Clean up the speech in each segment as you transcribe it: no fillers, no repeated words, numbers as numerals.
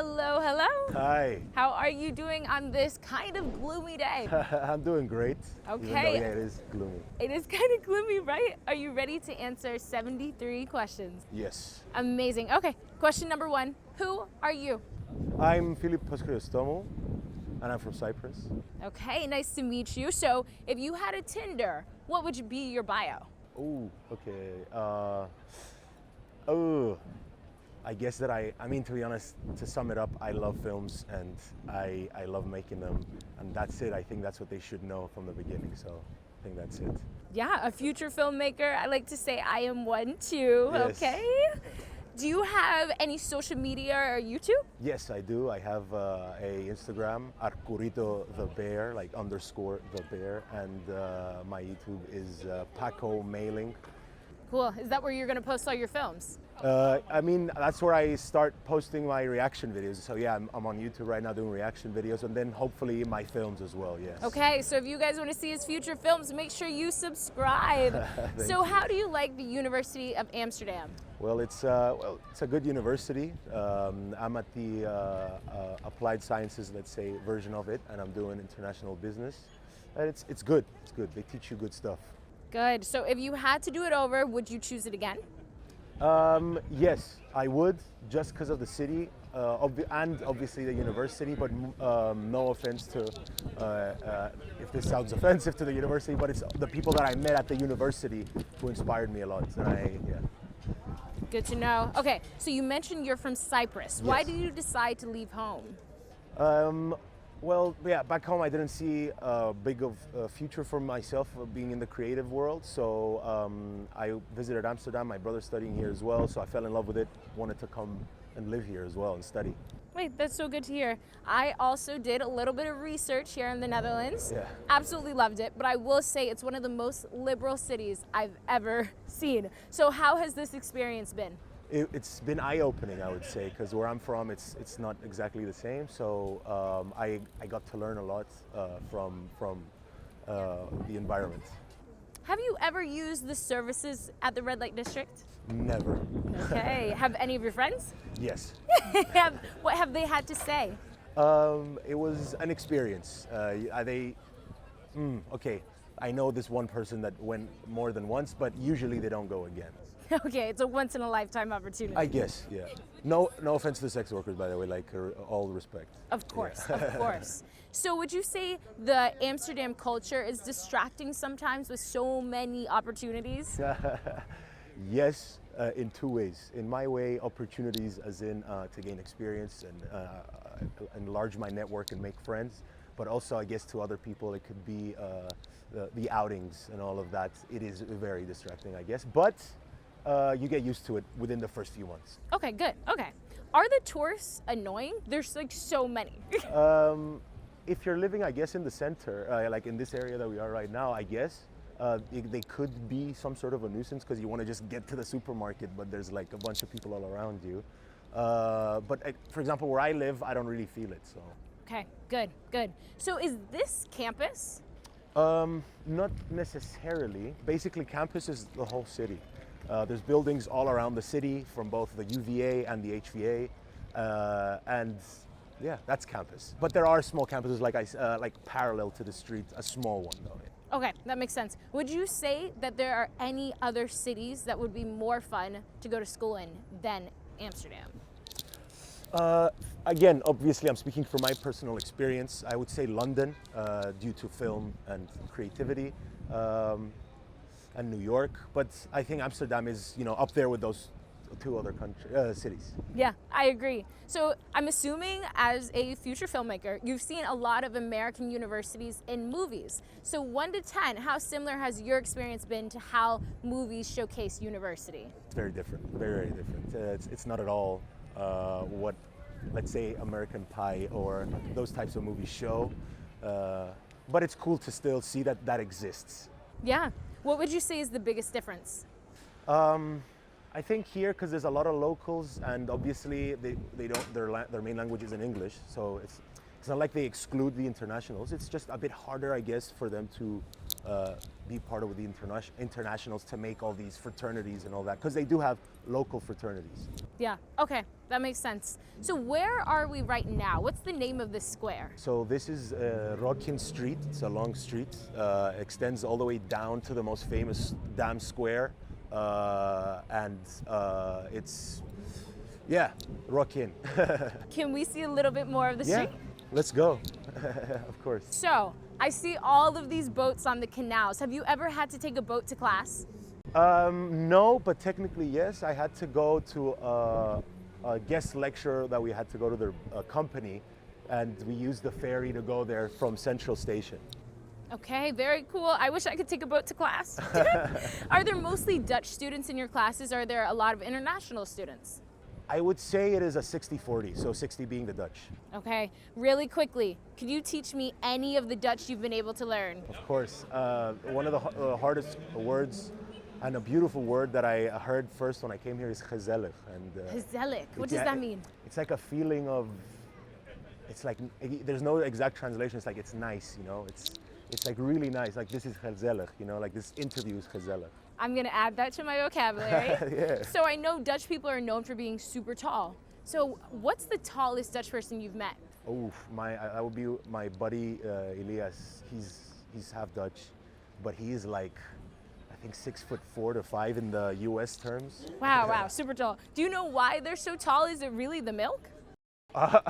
Hello, hello. Hi. How are you doing on this kind of gloomy day? I'm doing great. Okay. Even though, yeah, it is gloomy. It is kind of gloomy, right? Are you ready to answer 73 questions? Yes. Amazing. Okay, question number 1. Who are you? I'm ɪİrsᴛᴏ, and I'm from Cyprus. Okay, nice to meet you. So, if you had a Tinder, what would be your bio? Oh, okay. I guess that I mean, to be honest, to sum it up, I love films and I love making them, and that's it. I think that's what they should know from the beginning, so I think that's it. Yeah, a future filmmaker. I like to say I am one too, Yes. okay? Do you have any social media or YouTube? Yes, I do. I have a Instagram, 𝐅𝐑𝐈𝐄𝐍𝐃𝐒, like _the bear, and my YouTube is Paco Mailing. Cool. Is that where you're going to post all your films? I mean, that's where I start posting my reaction videos. So yeah, I'm on YouTube right now doing reaction videos, and then hopefully my films as well, yes. Okay, so if you guys want to see his future films, make sure you subscribe. So how do you like the University of Amsterdam? Well, it's a good university. I'm at the applied sciences, let's say, version of it, and I'm doing international business. And it's good. It's good. They teach you good stuff. Good. So if you had to do it over, would you choose it again? Yes, I would, just because of the city and obviously the university, but no offense to, if this sounds offensive to the university, but it's the people that I met at the university who inspired me a lot. And yeah. Good to know. Okay, so you mentioned you're from Cyprus. Why Yes. did you decide to leave home? Well, yeah, back home I didn't see a big of a future for myself of being in the creative world, so I visited Amsterdam, my brother's studying here as well, so I fell in love with it, wanted to come and live here as well and study. Wait, that's so good to hear. I also did a little bit of research here in the Netherlands. Yeah. Absolutely loved it, but I will say it's one of the most liberal cities I've ever seen. So how has this experience been? It's been eye-opening, I would say, because where I'm from, it's not exactly the same. So I got to learn a lot from the environment. Have you ever used the services at the red light district? Never. Okay. Have any of your friends? Yes. What have they had to say? It was an experience. Okay, I know this one person that went more than once, but usually they don't go again. Okay, it's a once in a lifetime opportunity. I guess, yeah. No offense to sex workers, by the way, like all respect. Of course, yeah. Of course. So would you say the Amsterdam culture is distracting sometimes with so many opportunities? Yes, in two ways. In my way, opportunities as in to gain experience and enlarge my network and make friends. But also, I guess, to other people, it could be the outings and all of that. It is very distracting, I guess. But you get used to it within the first few months. Okay, good. Okay. Are the tourists annoying? There's like so many. If you're living, I guess, in the center, like in this area that we are right now, I guess, they could be some sort of a nuisance because you want to just get to the supermarket, but there's like a bunch of people all around you. But for example, where I live, I don't really feel it, so. Okay, good, good. So is this campus? Not necessarily. Basically, campus is the whole city. There's buildings all around the city from both the UVA and the HVA, and yeah, that's campus. But there are small campuses like parallel to the street, a small one though. Okay, that makes sense. Would you say that there are any other cities that would be more fun to go to school in than Amsterdam? Again, obviously I'm speaking from my personal experience. I would say London, due to film and creativity, and New York, but I think Amsterdam is, up there with those two other cities. Yeah, I agree. So I'm assuming as a future filmmaker, you've seen a lot of American universities in movies. So 1 to 10, how similar has your experience been to how movies showcase university? It's very different, very, very different. It's not at all what, let's say, American Pie or those types of movies show, but it's cool to still see that exists. Yeah. What would you say is the biggest difference? I think here, because there's a lot of locals, and obviously their main language is in English, so it's not like they exclude the internationals. It's just a bit harder, I guess, for them to be part of the internationals to make all these fraternities and all that, because they do have local fraternities. Yeah, okay, that makes sense. So where are we right now? What's the name of this square? So this is 𝐷𝐸 Street. It's a long street. Extends all the way down to the most famous Dam Square. It's, yeah, 𝐷𝐸. Can we see a little bit more of the street? Let's go. Of course. So, I see all of these boats on the canals. Have you ever had to take a boat to class? No, but technically yes. I had to go to a guest lecture that we had to go to the company, and we used the ferry to go there from Central Station. Okay, very cool. I wish I could take a boat to class. Are there mostly Dutch students in your classes, or are there a lot of international students? I would say it is a 60-40, so 60 being the Dutch. Okay, really quickly, could you teach me any of the Dutch you've been able to learn? Of course. One of the hardest words and a beautiful word that I heard first when I came here is 𝐋𝐄𝐓'𝐒. 𝐋𝐄𝐓'𝐒, what does that mean? It's like a feeling of, it's like, there's no exact translation, it's like it's nice, you know? It's like really nice, like this is 𝐋𝐄𝐓'𝐒, you know, like this interview is 𝐋𝐄𝐓'𝐒. I'm gonna add that to my vocabulary. Yeah. So I know Dutch people are known for being super tall. So what's the tallest Dutch person you've met? Oh, I would be my buddy Elias. He's half Dutch, but he is like, I think 6'4" to 5" in the U.S. terms. Wow, wow, super tall. Do you know why they're so tall? Is it really the milk?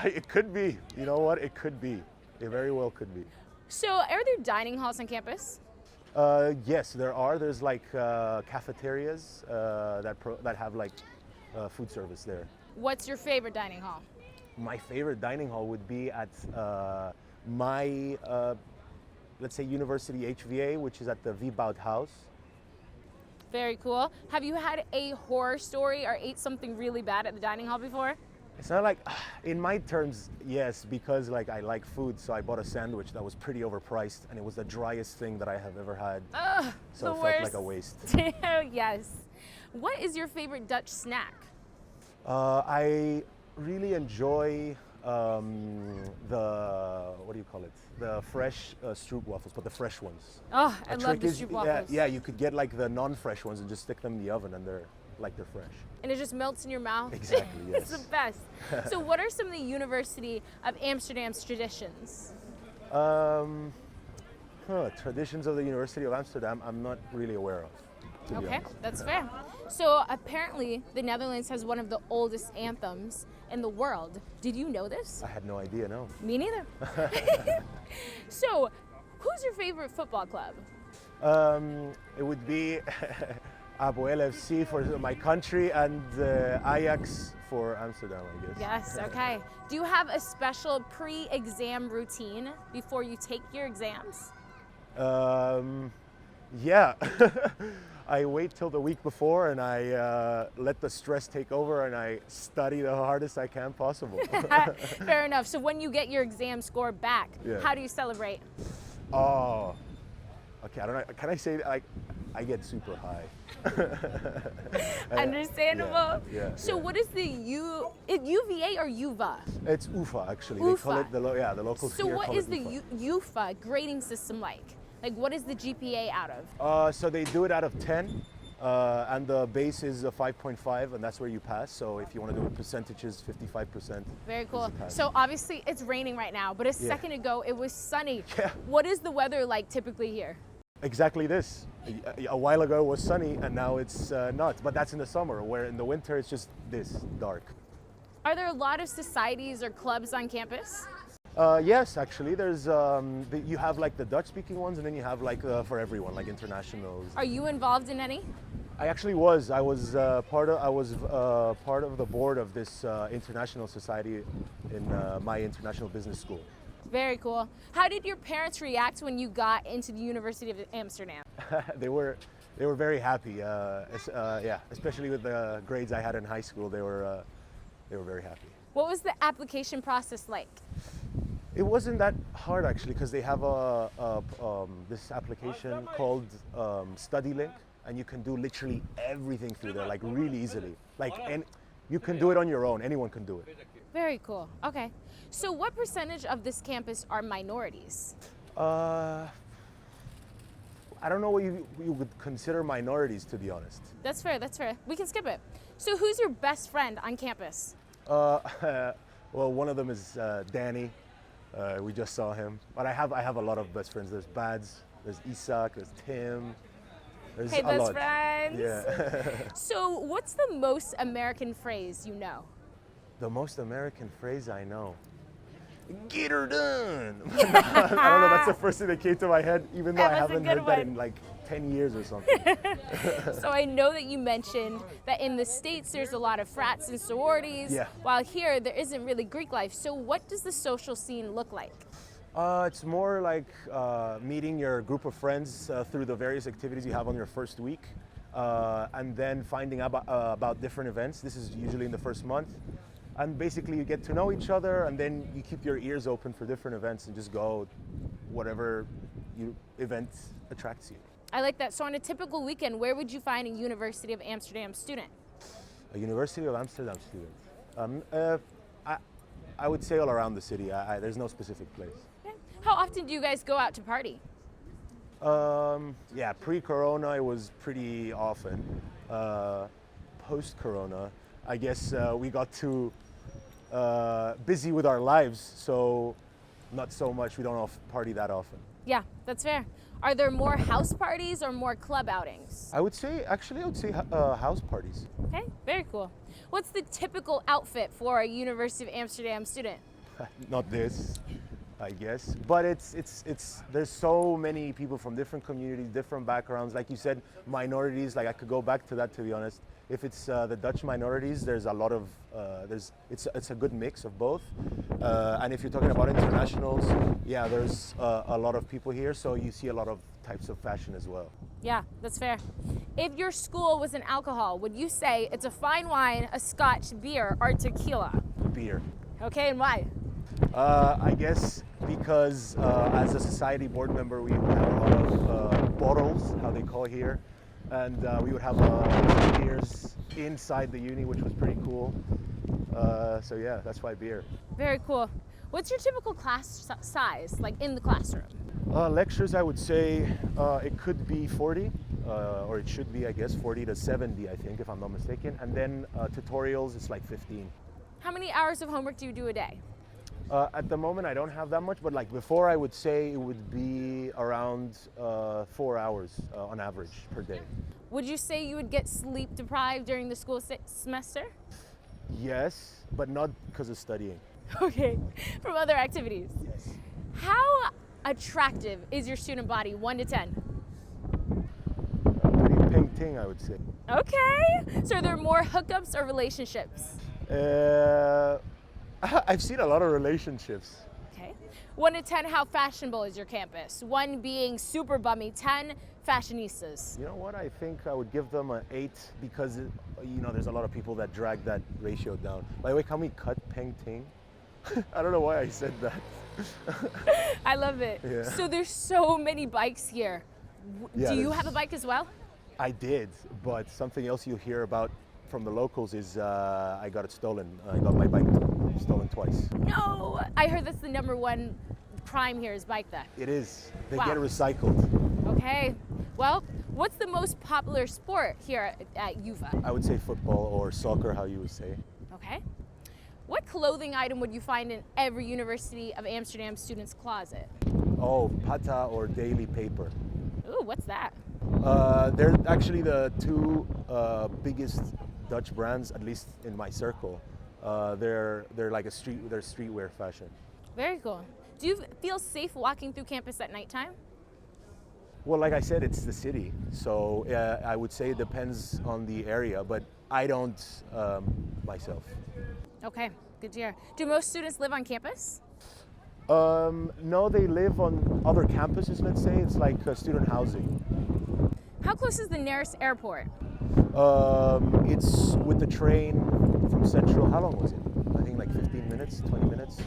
It could be. You know what? It could be. It very well could be. So are there dining halls on campus? Yes, there are. There's like cafeterias that have like food service there. What's your favorite dining hall? My favorite dining hall would be at my, let's say, University 𝐋𝐄𝐄, which is at the 𝐕𝐵OUT house. Very cool. Have you had a horror story or ate something really bad at the dining hall before? It's not like, in my terms, yes, because like I like food, so I bought a sandwich that was pretty overpriced, and it was the driest thing that I have ever had. Ugh, so the it worst. felt like a waste. Yes. What is your favorite Dutch snack? I really enjoy what do you call it? The fresh stroopwafels, but the fresh ones. Oh, I love the is, stroopwafels. Yeah, you could get like the non-fresh ones and just stick them in the oven, and they're fresh. And it just melts in your mouth. Exactly, yes. It's the best. So what are some of the University of Amsterdam's traditions? Traditions of the University of Amsterdam, I'm not really aware of, to be Okay, honest. that's fair. So apparently the Netherlands has one of the oldest anthems in the world. Did you know this? I had no idea, no. Me neither. So who's your favorite football club? It would be Apoel FC for my country, and Ajax for Amsterdam, I guess. Yes, okay. Do you have a special pre-exam routine before you take your exams? Yeah. I wait till the week before, and I let the stress take over, and I study the hardest I can possible. Fair enough. So when you get your exam score back, Yeah. how do you celebrate? Oh, okay. I don't know. Can I say that I get super high? Understandable. Yeah. So what is the UVA or UVA? It's UFA actually. They call UFA. it the locals So here what call is it the UFA. UFA grading system like? Like what is the GPA out of? So they do it out of 10, and the base is a 5.5, and that's where you pass. So if you want to do it percentages, 55%. Very cool. is the pass. So obviously it's raining right now, but a second ago it was sunny. Yeah. What is the weather like typically here? Exactly this. A while ago it was sunny, and now it's not. But that's in the summer, where in the winter it's just this dark. Are there a lot of societies or clubs on campus? Yes, actually, there's you have like the Dutch-speaking ones, and then you have like for everyone, like internationals. Are you involved in any? I actually was. I was part of the board of this international society in my international business school. Very cool. How did your parents react when you got into the University of Amsterdam? They were very happy. Yeah, especially with the grades I had in high school, they were very happy. What was the application process like? It wasn't that hard actually, because they have this application called StudyLink, and you can do literally everything through there, like really easily. And you can do it on your own. Anyone can do it. Very cool. Okay. So what percentage of this campus are minorities? I don't know what you would consider minorities, to be honest. That's fair, that's fair. We can skip it. So who's your best friend on campus? Well, one of them is Danny. We just saw him. But I have a lot of best friends. There's Bads, there's Isak, there's Tim. There's Hey, a best lot. friends. Yeah. So what's the most American phrase you know? The most American phrase I know. Get her done. I don't know, that's the first thing that came to my head, even though I That was a haven't good heard that one. in like 10 years or something. So I know that you mentioned that in the States there's a lot of frats and sororities, Yeah. while here there isn't really Greek life. So what does the social scene look like? It's more like meeting your group of friends through the various activities you have on your first week, and then finding out about different events. This is usually in the first month. And basically you get to know each other, and then you keep your ears open for different events and just go whatever event attracts you. I like that. So on a typical weekend, where would you find a University of Amsterdam student? A University of Amsterdam student. I would say all around the city. There's no specific place. Okay. How often do you guys go out to party? Yeah, pre-corona it was pretty often. Post-corona, I guess we got too busy with our lives, so not so much. We don't party that often. Yeah, that's fair. Are there more house parties or more club outings? I would say house parties. Okay, very cool. What's the typical outfit for a University of Amsterdam student? Not this, I guess, but there's so many people from different communities, different backgrounds. Like you said, minorities. Like I could go back to that, to be honest. If it's the Dutch minorities, there's a lot of it's a good mix of both. And if you're talking about internationals, yeah, there's a lot of people here, so you see a lot of types of fashion as well. Yeah, that's fair. If your school was an alcohol, would you say it's a fine wine, a scotch, beer, or tequila? Beer. Okay, and why? I guess because as a society board member, we have a lot of bottles, how they call here, and we would have beers inside the uni, which was pretty cool. So yeah, that's why beer. Very cool. What's your typical class size, like in the classroom? Lectures, I would say it could be 40, or it should be, I guess, 40 to 70, I think, if I'm not mistaken. And then tutorials, it's like 15. How many hours of homework do you do a day? At the moment, I don't have that much, but like before, I would say it would be around 4 hours on average per day. Would you say you would get sleep deprived during the school semester? Yes, but not because of studying. Okay, from other activities. Yes. How attractive is your student body, 1 to 10? Pretty painting, I would say. Okay, so are there more hookups or relationships? I've seen a lot of relationships. Okay. 1 to 10, how fashionable is your campus? 1 being super bummy, 10 fashionistas. You know what? I think I would give them an 8 because, there's a lot of people that drag that ratio down. By the way, can we cut painting? I don't know why I said that. I love it. Yeah. So there's so many bikes here. Yeah, Do you there's- have a bike as well? I did, but something else you hear about from the locals is I got it stolen. I got my bike stolen twice. No, I heard that's the #1 crime here is bike theft. It is. They Wow. get recycled. Okay, well, what's the most popular sport here at UVA? I would say football or soccer, how you would say. Okay. What clothing item would you find in every University of Amsterdam student's closet? Oh, pata or daily paper. Ooh, what's that? They're actually the two biggest Dutch brands, at least in my circle. They're like they're streetwear fashion. Very cool. Do you feel safe walking through campus at nighttime? Well, like I said, it's the city, so I would say it depends on the area, but I don't myself. Okay, good to hear. Do most students live on campus? No, they live on other campuses, let's say. It's like student housing. How close is the nearest airport? It's with the train from Central. How long was it? I think like 15 minutes, 20 minutes. I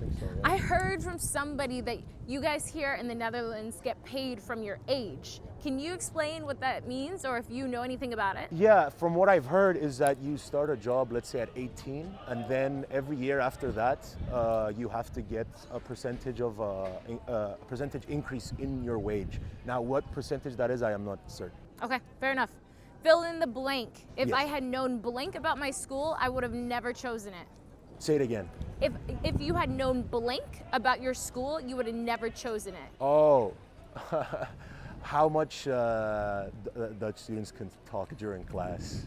think so, yeah. I heard from somebody that you guys here in the Netherlands get paid from your age. Can you explain what that means, or if you know anything about it? Yeah, from what I've heard is that you start a job, let's say at 18, and then every year after that, you have to get a percentage of a percentage increase in your wage. Now, what percentage that is, I am not certain. Okay, fair enough. Fill in the blank. If Yes. I had known blank about my school, I would have never chosen it. Say it again. If you had known blank about your school, you would have never chosen it. Oh, how much Dutch students can talk during class.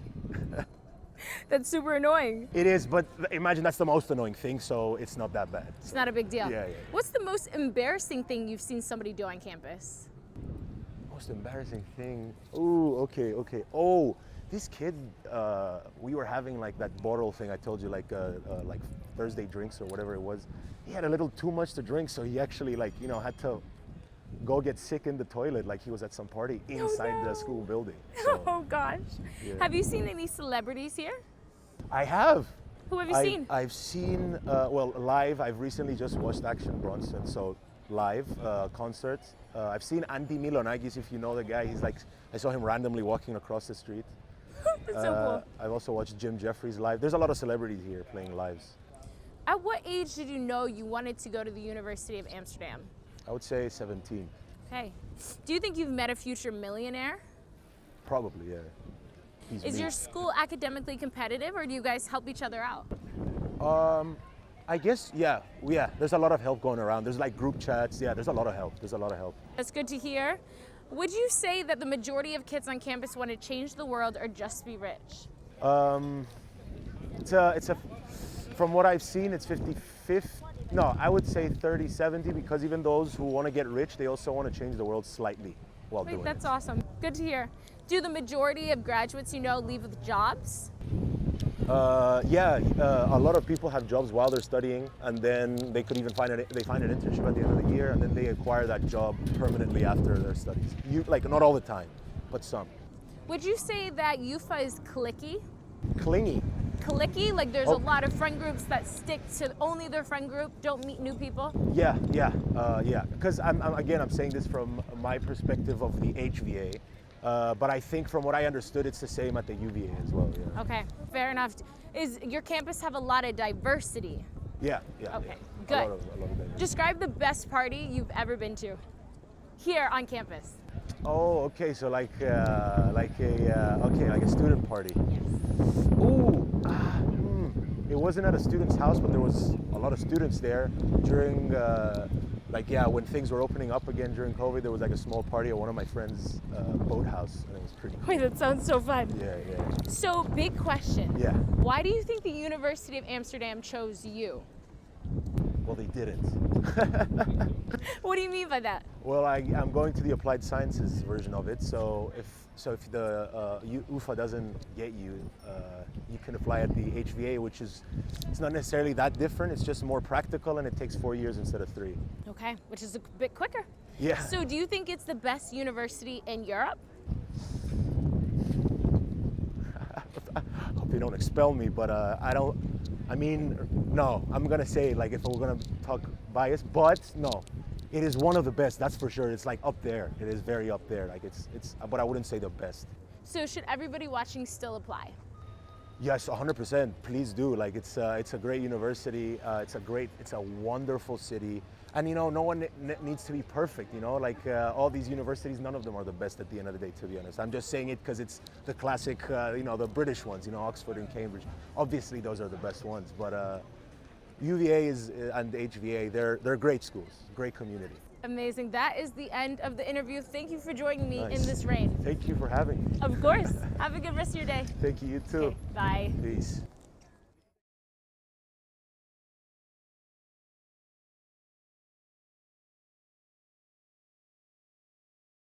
That's super annoying. It is, but imagine that's the most annoying thing, so it's not that bad. It's not a big deal. Yeah. What's the most embarrassing thing you've seen somebody do on campus? Most embarrassing thing. Oh, okay. Oh, this kid, we were having like that bottle thing I told you, like Thursday drinks or whatever it was. He had a little too much to drink, so he actually had to go get sick in the toilet, like he was at some party inside the school building. So, Oh gosh. yeah. Have you seen any celebrities here? I have. Who have you seen? I've seen, live. I've recently just watched 𝐿'𝐶𝐄𝐄, so live concerts. I've seen Andy Milonakis, if you know the guy. He's like, I saw him randomly walking across the street. That's so cool. I've also watched Jim Jeffries live. There's a lot of celebrities here playing lives. At what age did you know you wanted to go to the University of Amsterdam? I would say 17. Okay. Do you think you've met a future millionaire? Probably, yeah. He's Is me. your school academically competitive, or do you guys help each other out? I guess, yeah. There's a lot of help going around. There's like group chats. Yeah, there's a lot of help. That's good to hear. Would you say that the majority of kids on campus want to change the world or just be rich? From what I've seen, it's 50-50. No, I would say 30-70, because even those who want to get rich, they also want to change the world slightly while doing That's it. awesome. Good to hear. Do the majority of graduates leave with jobs? A lot of people have jobs while they're studying, and then they could even find an internship at the end of the year, and then they acquire that job permanently after their studies. Not all the time, but some. Would you say that 𝐋𝐄𝐄 is cliquey? Clingy. Cliquey? Like there's a lot of friend groups that stick to only their friend group, don't meet new people? Yeah. Because I'm saying this from my perspective of the 𝐋𝐄𝐄, but I think from what I understood, it's the same at the UVA as well. Yeah. Okay, fair enough. Is your campus have a lot of diversity? Yeah. Okay, yeah. good. A lot of diversity. Describe the best party you've ever been to here on campus. Oh, okay. So like a student party. It wasn't at a student's house, but there was a lot of students there during, when things were opening up again during COVID. There was like a small party at one of my friends' boathouse, and it was pretty cool. Wait, that sounds so fun. Yeah. So, big question. Yeah. Why do you think the University of Amsterdam chose you? Well, they didn't. What do you mean by that? Well, I'm going to the applied sciences version of it. So if the UFA doesn't get you, you can apply at the 𝐻VA, which it's not necessarily that different. It's just more practical, and it takes 4 years instead of 3. Okay, which is a bit quicker. Yeah. So do you think it's the best university in Europe? I hope they don't expel me, but no, I'm gonna say, if we're gonna talk bias, but no, it is one of the best, that's for sure. It's up there. It is very up there. But I wouldn't say the best. So should everybody watching still apply? Yes, 100%. Please do. It's a great university. It's a wonderful city. And no one needs to be perfect. All these universities, none of them are the best at the end of the day, to be honest. I'm just saying it because it's the classic, the British ones, Oxford and Cambridge. Obviously, those are the best ones. But UVA and 𝐻VA, they're great schools, great community. Amazing. That is the end of the interview. Thank you for joining me Nice. in this rain. Thank you for having me. Of course. Have a good rest of your day. Thank you, you too. Okay, bye. Peace.